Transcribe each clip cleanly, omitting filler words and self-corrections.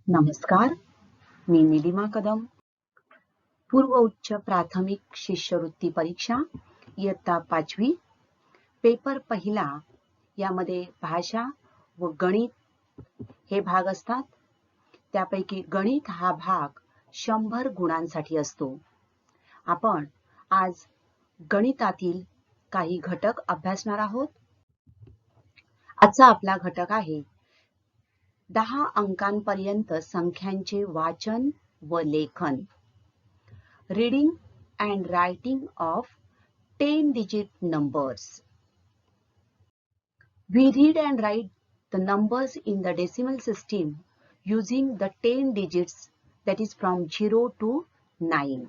नमस्कार, मी निलिमा कदम. पूर्व उच्च प्राथमिक शिष्यवृत्ती परीक्षा इयत्ता 5वी, पेपर पहिला यामध्ये भाषा व गणित हे भाग असतात. त्यापैकी गणित हा भाग 100 गुणांसाठी असतो. आपण आज गणितातील काही घटक अभ्यासणार आहोत. आजचा आपला घटक आहे 10 अंकांपर्यंत संख्यांचे वाचन व लेखन. Reading and writing of 10-digit numbers. We read and write the numbers in the decimal system using the 10 digits, that is from 0 to 9.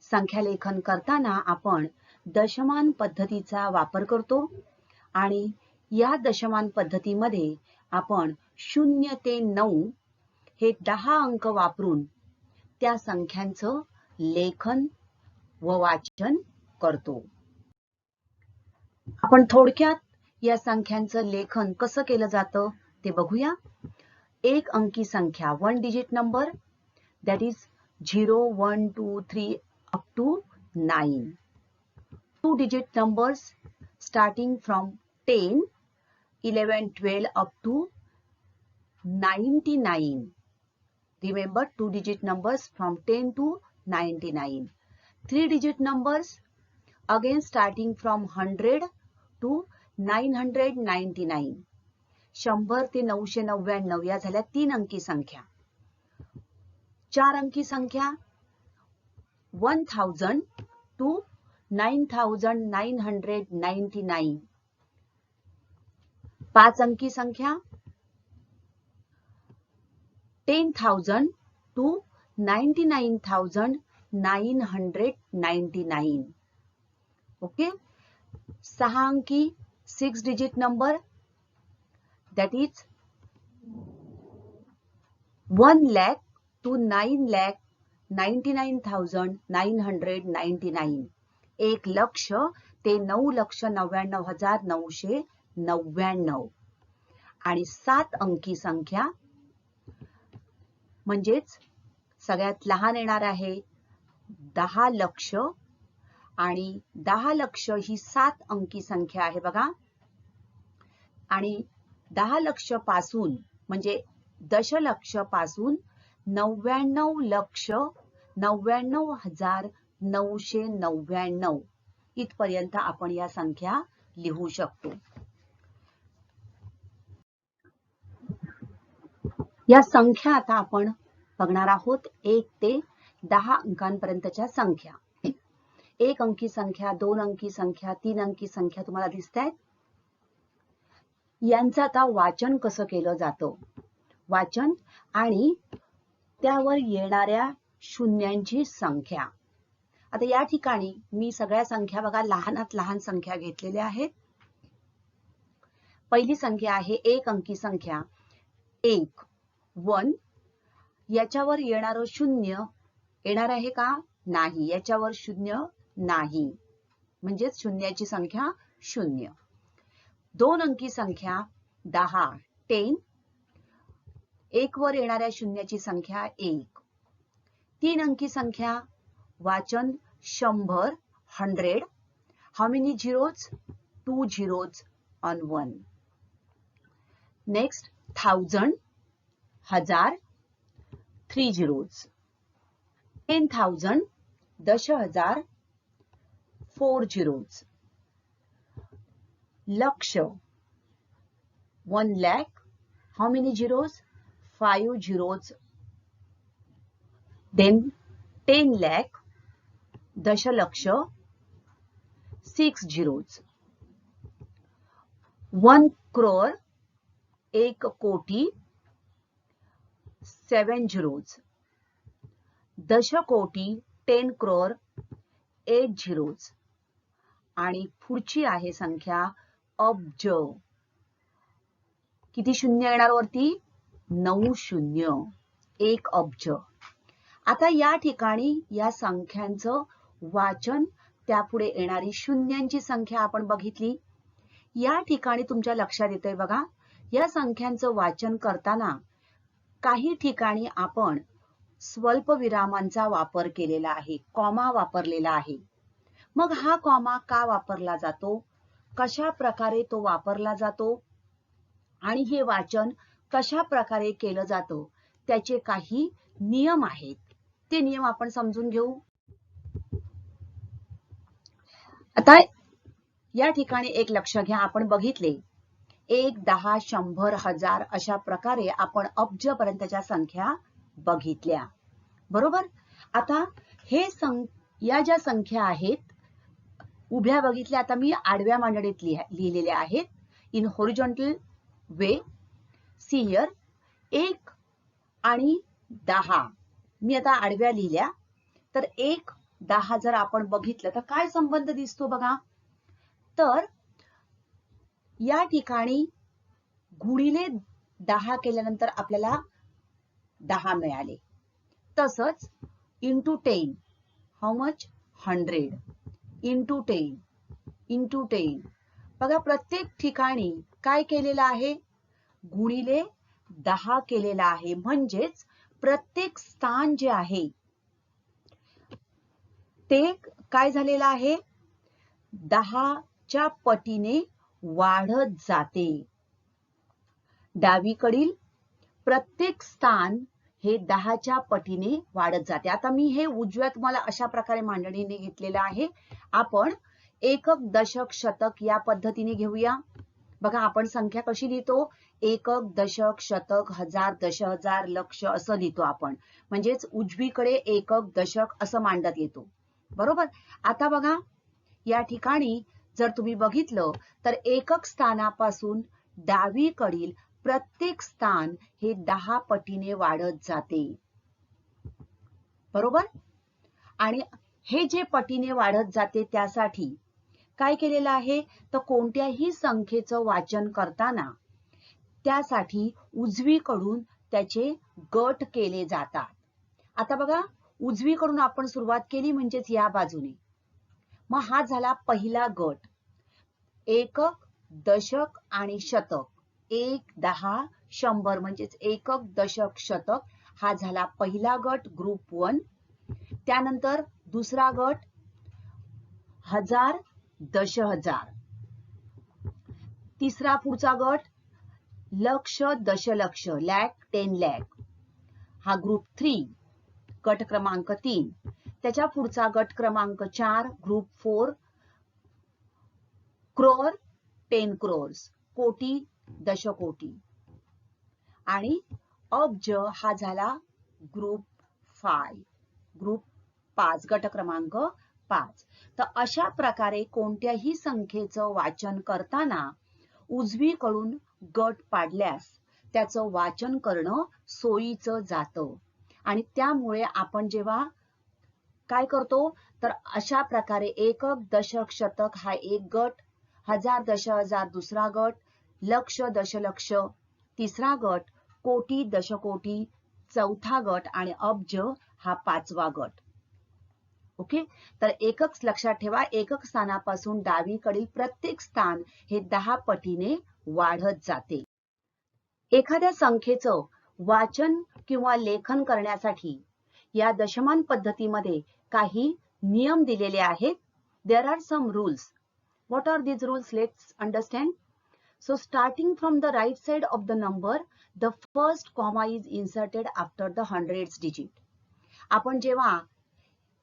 संख्यालेखन करताना आपण दशमान पद्धतीचा वापर करतो आणि या दशमान पद्धतीमध्ये आपण 0 ते 9 हे 10 अंक वापरून त्या संख्यांचं लेखन व वाचन करतो. आपण थोडक्यात या संख्यांचं लेखन कसं केलं जातं ते बघूया. एक अंकी संख्या 1 digit number, that is 0, 1, 2, 3 up to 9. 2 digit numbers starting from 10, 11, 12 up to 99. Remember 2 digit numbers from 10 to 99. 3 digit numbers again starting from 100 to 999. 100 ते 999 या झाल्या 3 अंकी संख्या. 4 अंकी संख्या 1000 to 9999. 5 अंकी संख्या 10,000 to 99,999. Okay. 6 अंकी 6 digit number, that is 1 lakh to 9,99,999. 1 लक्ष ते 9,99,999. आणि 7 अंकी संख्या म्हणजेच सगळ्यात लहान येणार आहे 10 लक्ष आणि 10 लक्ष ही 7 अंकी संख्या आहे बघा. आणि 10 लक्ष पासून म्हणजे दशलक्ष पासून 99,99,999 इथपर्यंत आपण या संख्या लिहू शकतो. या संख्या आता आपण बघणार आहोत 1 ते 10 अंकांपर्यंतच्या संख्या. 1 अंकी संख्या, 2 अंकी संख्या, 3 अंकी संख्या तुम्हाला दिसतायत. यांचं आता वाचन कसं केलं जातं, वाचन आणि त्यावर येणाऱ्या शून्यांची संख्या. आता या ठिकाणी मी सगळ्या संख्या बघा लहानात लहान संख्या घेतलेल्या आहेत. पहिली संख्या आहे 1 अंकी संख्या 1, 1. याच्यावर येणारं शून्य येणार आहे का? नाही. याच्यावर शून्य नाही, म्हणजेच शून्याची संख्या 0. 2 अंकी संख्या 10, 10. 1 वर येणाऱ्या शून्याची संख्या 1. 3 अंकी संख्या वाचन 100, 100. How many zeros? 2 zeros on 1. Next 1000, 1000, 3 zeros. 10,000, 10,000, 4 zeros. लक्ष 1 lakh. How many zeros? 5 zeros. Then 10 lakh, दशलक्ष 6 zeros. 1 crore, 1 कोटी 7 zeros. दशकोटी 10 crore 8 zeros. आणि पुढची आहे संख्या अब्ज. किती शून्य येणार वरती? 9 शून्य. 1 अब्ज. आता या ठिकाणी या संख्यांचं वाचन, त्यापुढे येणारी शून्यांची संख्या आपण बघितली. या ठिकाणी तुमच्या लक्षात येतंय बघा, या संख्यांचं वाचन करताना काही ठिकाणी आपण स्वल्पविरामांचा वापर केलेला आहे, कॉमा वापरलेला आहे. मग हा कॉमा का वापरला जातो, कशा प्रकारे तो वापरला जातो आणि हे वाचन कशा प्रकारे केलं जातं, त्याचे काही नियम आहेत. ते नियम आपण समजून घेऊ. आता या ठिकाणी एक लक्ष घ्या, आपण बघितले 1, 10, 100, 1000 अशा प्रकारे आपण अब्जपर्यंतच्या संख्या बघितल्या, बरोबर. आता हे या ज्या संख्या आहेत उभ्या बघितल्या, आता मी आडव्या मांडणीत लिहिलेल्या आहेत in horizontal way. See here 1 आणि 10 मी आता आडव्या लिहिल्या. तर 1, 10 जर आपण बघितलं तर काय संबंध दिसतो बघा. तर या ठिकाणी गुणिले 10 केल्यानंतर आपल्याला 10 मिळाले. तसंच into 10 how much 100 into 10 into 10. बघा प्रत्येक ठिकाणी काय केलेलं आहे, गुणिले 10 केलेला आहे. म्हणजेच प्रत्येक स्थान जे आहे ते काय झालेलं आहे, 10च्या पटीने वाढत जाते. डावीकडील प्रत्येक स्थान हे 10च्या पटीने वाढत जाते. आता मी हे उजव्या तुम्हाला अशा प्रकारे मांडणीने घेतलेलं आहे. आपण एकक, दशक, शतक या पद्धतीने घेऊया. बघा आपण संख्या कशी लिहितो, एकक, दशक, शतक, हजार, दशहजार, लक्ष असं लिहितो आपण. म्हणजेच उजवीकडे एकक, दशक असं मांडत येतो, बरोबर. आता बघा या ठिकाणी जर तुम्ही बघितलं तर एकक स्थानापासून डावीकडील प्रत्येक स्थान हे 10 पटीने वाढत जाते, बरोबर. आणि हे जे पटीने वाढत जाते त्यासाठी काय केलेलं आहे, तर कोणत्याही संख्येचं वाचन करताना त्यासाठी उजवीकडून त्याचे गट केले जातात. आता बघा उजवीकडून आपण सुरुवात केली म्हणजेच या बाजूने. मग हा झाला पहिला गट, एकक, दशक आणि शतक. 1, 10, 100 म्हणजेच एकक, दशक, शतक हा झाला पहिला गट, ग्रुप 1. त्यानंतर दुसरा गट हजार, दशहजार. तिसरा पुढचा गट लक्ष, दशलक्ष, लॅक, 10 लॅक. हा ग्रुप 3, गट क्रमांक 3. त्याच्या पुढचा गट क्रमांक 4, ग्रुप 4, क्रोर, 10 क्रोर्स, कोटी, दशकोटी. आणि अब्ज हा झाला ग्रुप 5, ग्रुप 5, गट क्रमांक 5. तर अशा प्रकारे कोणत्याही संख्येचं वाचन करताना उजवीकडून गट पाडल्यास त्याचं वाचन करणं सोयीचं जातं. आणि त्यामुळे आपण जेव्हा काय करतो तर अशा प्रकारे एकक, दशक, शतक हा एक गट, हजार, दशहजार दुसरा गट, लक्ष, दशलक्ष तिसरा गट, कोटी, दशकोटी चौथा गट आणि अब्ज हा 5वा गट. ओके. तर एकक लक्षात ठेवा, एकक स्थानापासून डावीकडील प्रत्येक स्थान हे 10 पटीने वाढत जाते. एखाद्या संख्येचं वाचन किंवा लेखन करण्यासाठी या दशमान पद्धतीमध्ये काही नियम दिलेले आहेत. There are some rules. What are these rules? Let's understand. So starting from the right side of the number, the first comma is inserted after the hundreds digit. आपण जेव्हा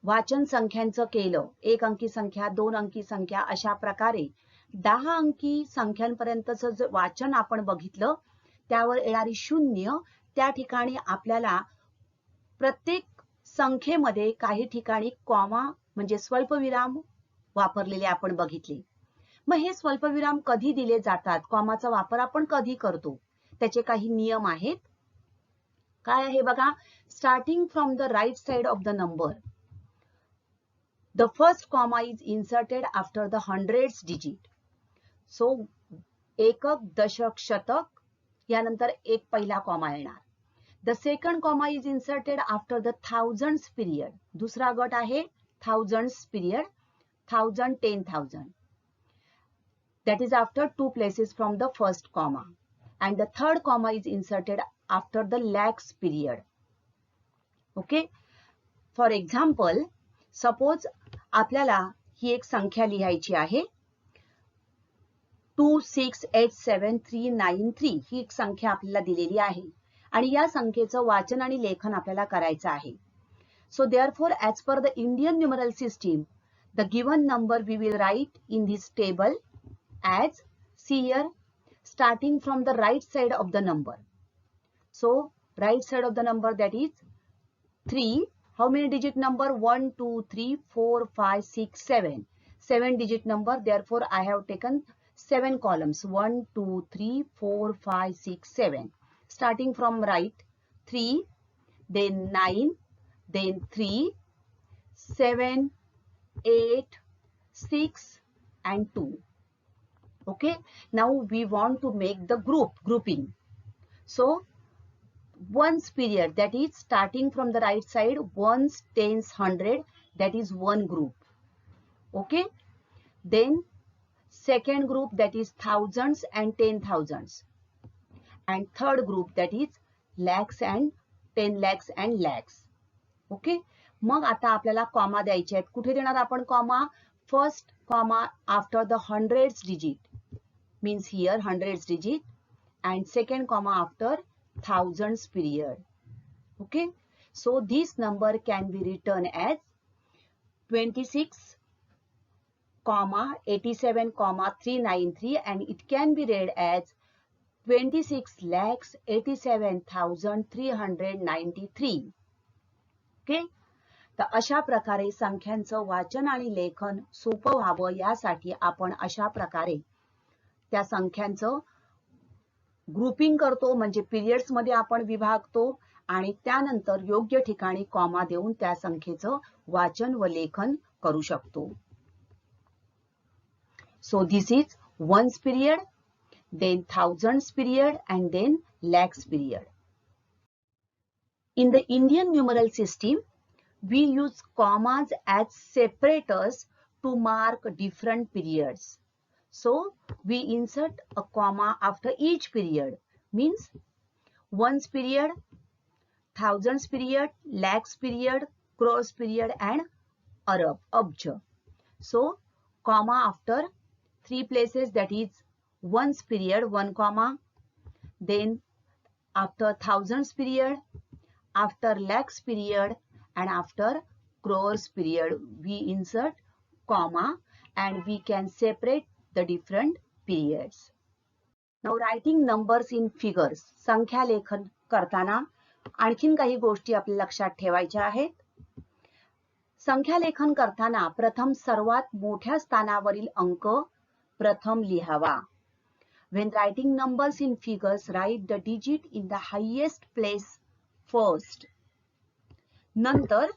वाचन संख्यांचं केलं, 1 अंकी संख्या, 2 अंकी संख्या अशा प्रकारे 10 अंकी संख्यांपर्यंतचं जे वाचन आपण बघितलं त्यावर येणारी शून्य, त्या ठिकाणी आपल्याला प्रत्येक संख्येमध्ये काही ठिकाणी कॉमा म्हणजे स्वल्पविराम वापरलेले आपण बघितले. मग हे स्वल्पविराम कधी दिले जातात, कॉमाचा वापर आपण कधी करतो, त्याचे काही नियम आहेत. काय आहे बघा, starting from the right side of the number, the first comma is inserted after the hundreds digit. So एकक, दशक, शतक यानंतर एक पहिला कॉमा येणार. The second comma is inserted after the thousands period. दुसरा गट आहे thousands period, 1000, 10,000. That is after 2 places from the first comma. And the third comma is inserted after the lakhs period. Okay. For example, suppose आपल्याला ही एक संख्या लिहायची आहे 2687393 ही एक संख्या आपल्याला दिलेली आहे आणि या संख्येचं वाचन आणि लेखन आपल्याला करायचं आहे. So therefore, as per the Indian numeral system, the given number we will write in this table as, see here, starting from the right side of the number. So right side of the number, that is 3. How many digit number? 1, 2, 3, 4, 5, 6, 7. 7 digit number. Therefore, I have taken 7 columns. 1, 2, 3, 4, 5, 6, 7. Starting from right, 3, then 9, then 3, 7, 8, 6, and 2. Okay. Now we want to make the grouping. So ones period, that is starting from the right side, ones, tens, 100, that is one group. Okay. Then second group, that is thousands and 10,000s. And third group, that is lakhs and 10 lakhs and lakhs. Okay. मग आता आपल्याला comma द्यायचे आहेत. कुठे देणार आपण comma? First comma after the hundreds digit, means here hundreds digit, and second comma after thousands period. Okay. So this number can be written as 26, 87,393, and it can be read as 26,87,393. Okay. तर अशा प्रकारे संख्यांचं वाचन आणि लेखन सोपं व्हावं यासाठी आपण अशा प्रकारे त्या संख्यांचं ग्रुपिंग करतो, म्हणजे पिरियड्स मध्ये आपण विभागतो आणि त्यानंतर योग्य ठिकाणी कॉमा देऊन त्या संख्येचं वाचन व लेखन करू शकतो. So this is ones period, then thousands period, and then lakhs period. In the Indian numeral system, we use commas as separators to mark different periods. So we insert a comma after each period, means ones period, thousands period, lakhs period, crores period, and abj. So comma after 3 places, that is ones period, 1 comma, then after thousands period, after lakhs period, and after crores period we insert comma, and we can separate the different periods. Now writing numbers in figures. संख्या लेखन करताना आणखीन काही गोष्टी आपल्या लक्षात ठेवायच्या आहेत. संख्या लेखन करताना प्रथम सर्वात मोठ्या स्थानावरील अंक प्रथम लिहावा. When writing numbers in figures, write the digit in the highest place first. नंतर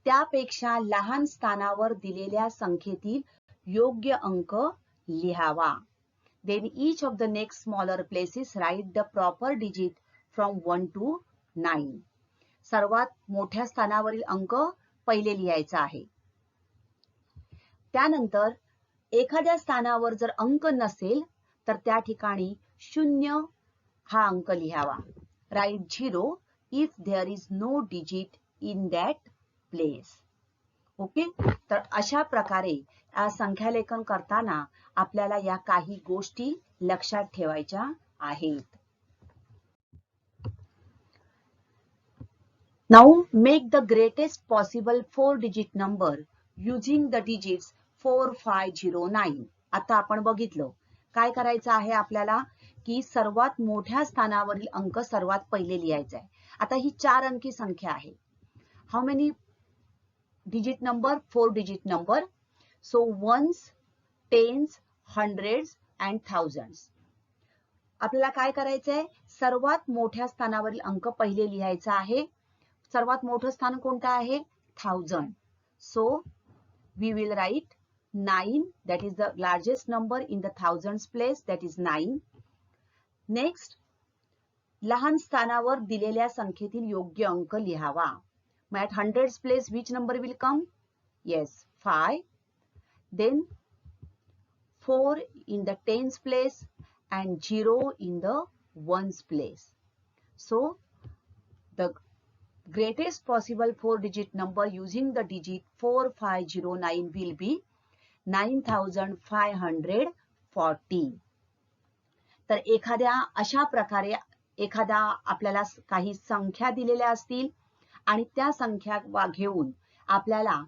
त्यापेक्षा लहान स्थानावर दिलेल्या संख्येतील योग्य अंक लिहावा. Then each of the next smaller places write the proper digit from 1 to 9. सर्वात मोठ्या स्थानावरील अंक पहिले लिहायचा आहे. त्यानंतर एखाद्या स्थानावर जर अंक नसेल तर त्या ठिकाणी 0 हा अंक लिहावा. Write 0 if there is no digit in that place. Okay. तर अशा प्रकारे संख्यालेखन करताना आपल्याला या काही गोष्टी लक्षात ठेवायच्या आहेत. Now make the greatest possible 4-digit number using the digits 4509. आता आपण बघितलं काय करायचं आहे आपल्याला की सर्वात मोठ्या स्थानावरील अंक सर्वात पहिले लिहायचा आहे. आता ही 4 अंकी संख्या आहे. How many digit number? 4 digit number. So ones, tens, hundreds and thousands. आपल्याला काय करायचं आहे? सर्वात मोठ्या स्थानावरील अंक पहिले लिहायचा आहे. सर्वात मोठं स्थान कोणतं आहे? 1000. So we will write 9, that is the largest number in the thousands place, that is 9. Next, लहान स्थानावर दिलेल्या संख्येतील योग्य अंक लिहावा. मग at hundreds place which number will come? Yes, 5. Then 4 in the tens place and 0 in the ones place. So the greatest possible 4-digit number using the digit 4509 will be 9540. तर एखाद्या अशा प्रकारे एखादा आपल्याला काही संख्या दिलेल्या असतील आणि त्या संख्या घेऊन आपल्याला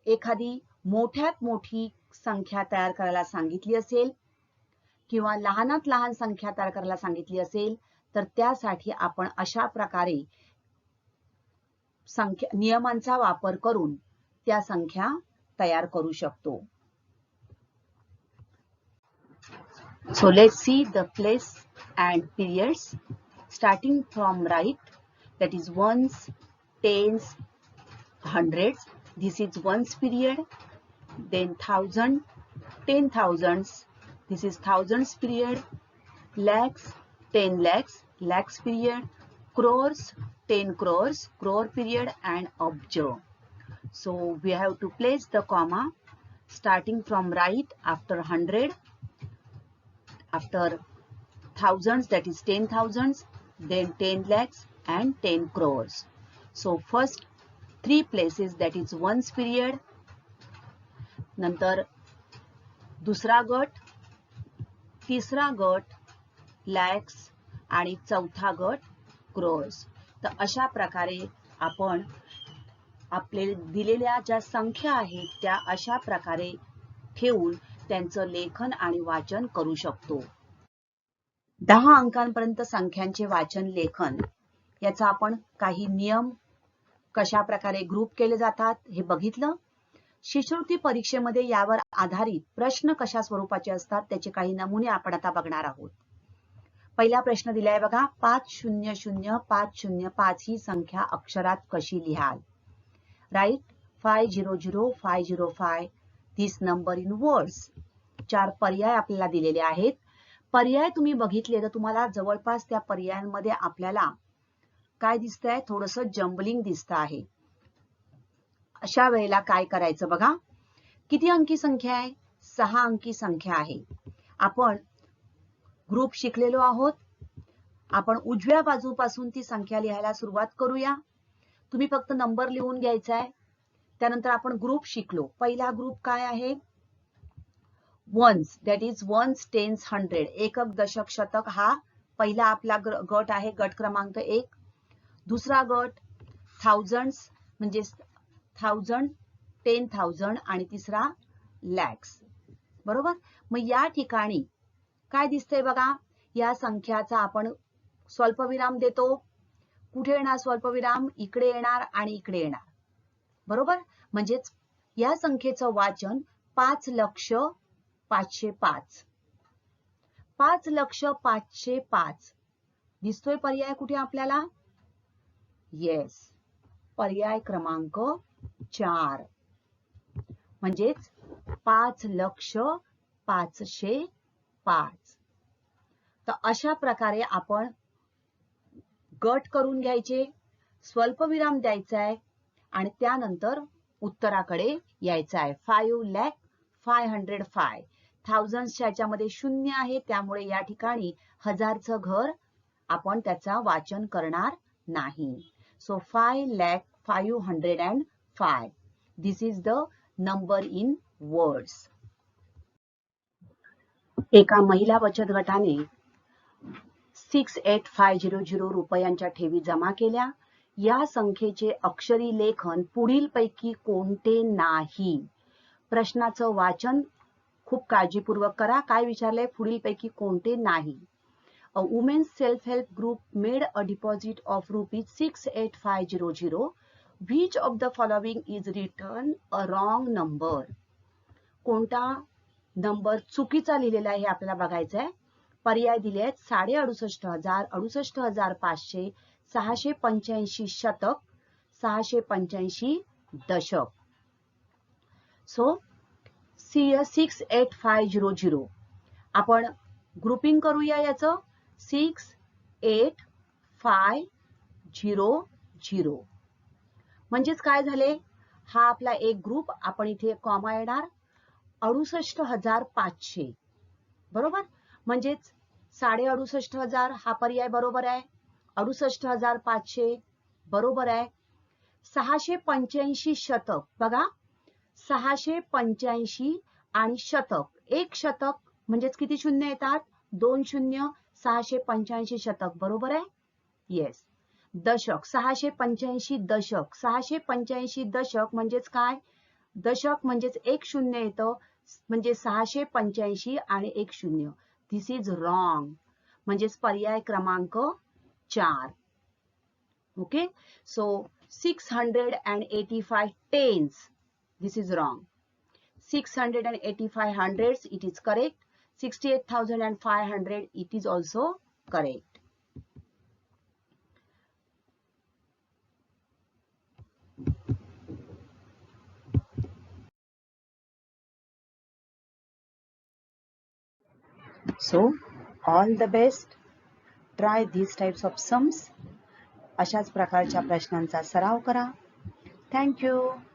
एखादी मोठ्यात मोठी संख्या तयार करायला सांगितली असेल किंवा लहानात लहान संख्या तयार करायला सांगितली असेल तर त्यासाठी आपण अशा प्रकारे नियमांचा वापर करून त्या संख्या तयार करू शकतो. So let's see the place and periods starting from right, that is ones, tens, hundreds. This is ones period. Then thousand, 10,000s. This is thousands period. Lakhs, 10 lakhs, lakhs period. Crores, 10 crores, crore period, and abja. So we have to place the comma starting from right after 100, after thousands, that is 10,000s, then 10 lakhs and 10 crores. So first 3 places, that is ones period, नंतर दुसरा गट, तिसरा गट lakhs आणि चौथा गट crores. तर अशा प्रकारे आपण आपले दिलेल्या ज्या संख्या आहेत त्या अशा प्रकारे ठेवून त्यांचं लेखन आणि वाचन करू शकतो. 10 अंकांपर्यंत संख्यांचे वाचन लेखन याचा आपण काही नियम कशा प्रकारे ग्रुप केले जातात हे बघितलं. शिष्यवृत्ती परीक्षेमध्ये यावर आधारित प्रश्न कशा स्वरूपाचे असतात त्याचे काही नमुने आपण आता बघणार आहोत. पहिला प्रश्न दिलाय बघा, 500505 ही संख्या अक्षरात कशी लिहाल? Write 500505 this number in words. 4 पर्याय आपल्याला दिलेले आहेत. पर्याय तुम्ही बघितले तर तुम्हाला जवळपास त्या पर्यायांमध्ये आपल्याला काय दिसतंय, थोडंसं जम्बलिंग दिसत आहे. अशा वेळेला काय करायचं बघा, किती अंकी संख्या आहे? 6 अंकी संख्या आहे. आपण ग्रुप शिकलेलो आहोत. आपण उजव्या बाजूपासून ती संख्या लिहायला सुरुवात करूया. तुम्ही फक्त नंबर लिहून घ्यायचा आहे. त्यानंतर आपण ग्रुप शिकलो. पहिला ग्रुप काय आहे? Ones, that is ones, tens, 100. एकक, दशक, शतक हा पहिला आपला गट आहे, गट क्रमांक 1. दुसरा गट थाउजंड्स म्हणजे 1000, 10,000 आणि तिसरा लॅक्स. बरोबर. मग या ठिकाणी काय दिसतंय बघा, या संख्याचा आपण स्वल्पविराम देतो. कुठे येणार स्वल्पविराम? इकडे येणार आणि इकडे येणार. बरोबर. म्हणजेच या संख्येचं वाचन 5,05,505. 5,05,505 दिसतोय पर्याय कुठे आपल्याला? येस, पर्याय क्रमांक 4. म्हणजेच 5,05,505. तर अशा प्रकारे आपण गट करून घ्यायचे, स्वल्पविराम द्यायचा आहे आणि त्यानंतर उत्तराकडे यायचं आहे. 5,05,505. थाउजंड्सच्या याच्यामध्ये 0 आहे, त्यामुळे या ठिकाणी हजारचं घर आपण त्याचा वाचन करणार नाही. So 5,05,505. This is the number in words. एका महिला बचत गटाने 68500 रुपयांच्या ठेवी जमा केल्या. या संख्येचे अक्षरी लेखन पुढीलपैकी कोणते नाही? प्रश्नाचं वाचन खूप काळजीपूर्वक करा. काय विचारलंय? पुढीलपैकी कोणते नाही? A women's self-help group made a deposit of ₹68500. Which of the following is written a wrong number? कोणता नंबर चुकीचा लिहिलेला आहे हे आपल्याला बघायचं आहे. पर्याय दिले आहेत 68,000, 68,500, 685 शतक, 685 दशक. सो 68500 आपण ग्रुपिंग करूया याचं. 6, 8, 500 म्हणजेच काय झाले, हा आपला एक ग्रुप, आपण इथे कॉमा येणार 68,500 बरोबर, म्हणजेच 68,500 हा पर्याय बरोबर आहे, 68,500 बरोबर आहे. 685 शतक बघा, 685 आणि शतक, एक शतक म्हणजेच किती शून्य येतात, 2 शून्य, 685 शतक बरोबर आहे. येस. दशक, 685 दशक, 685 दशक म्हणजेच काय, दशक म्हणजेच एक शून्य येतं, म्हणजे 685 आणि एक शून्य. दिस इज रॉंग, म्हणजेच पर्याय क्रमांक 4. Okay, so 685 tens, this is wrong. 685 hundreds, it is correct. 68,500, it is also correct. So, all the best. Try these types of sums. अशाच प्रकारच्या प्रश्नांचा सराव करा. Thank you.